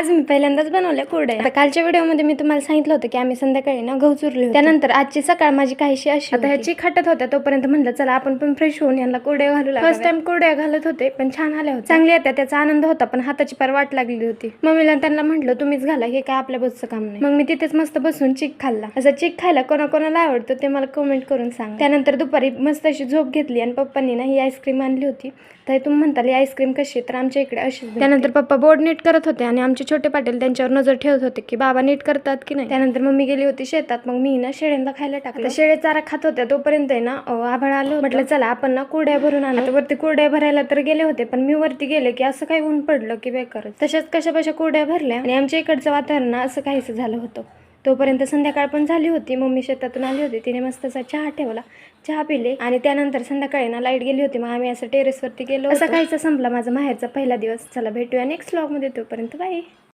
आज मी पहिल्यांदाच बनवल्या कुरड्या. आता कालच्या व्हिडिओमध्ये मी तुम्हाला सांगितलं होतं की आम्ही संध्याकाळी ना गहू चुरले होते. त्यानंतर आजची सकाळ माझी काहीशी अशी. आता ह्याची खाटत होत्या तोपर्यंत म्हणलं चला आपण पण फ्रेश होऊन यांना कुरड्या घालू लागलो. फर्स्ट टाइम कुरड्या घालत होते पण छान आल्या होत्या, चांगल्या येत्या, त्याचा आनंद होता. पण हाताची पार वाट लागलेली होती. मम्मीला त्यांना म्हटलं तुम्हीच घाला, हे काय आपल्या बसचं काम नाही. मग मी तिथेच मस्त बसून चिक खाल्ला. असं चिक खायला कोणाकोणाला आवडतं ते मला कमेंट करून सांगा. त्यानंतर दुपारी मस्त अशी झोप घेतली आणि पप्पांनी ना ही आईस्क्रीम आणली होती. तर तुम्ही म्हणताल ही आईस्क्रीम कशी, तर आमच्या इकडे अशी. त्यानंतर पप्पा बोर्ड नीट करत होते आणि आमचे छोटे पाटील त्यांच्यावर नजर ठेवत होते की बाबा नीट करतात की नाही. त्यानंतर मम्मी गेली होती शेतात. मग मी ना शेळ्यांना खायला टाकलं. शेळे चारा खात होत्या तोपर्यंत ना आभाळ आलं. म्हटलं चला आपण ना कुरड्या भरून आणू. वरती कुरड्या भरायला तर गेले होते पण मी वरती गेले की असं काही ऊन पडलं की बेकार. तशाच कशा कुरड्या भरल्या आणि आमच्या इकडचं वातावरण असं काहीच झालं होतं. तोपर्यंत संध्याकाळ पण झाली होती. मम्मी शेतातून आली होती, तिने मस्तसा चहा ठेवला, चहा पिले आणि त्यानंतर संध्याकाळी ना लाईट गेली होती. मग आम्ही असं टेरेसवरती गेलो. असं काहीच संपला माझा माहेरचा पहिला दिवस. चला भेटूया नेक्स्ट व्लॉग मध्ये, तोपर्यंत बाय.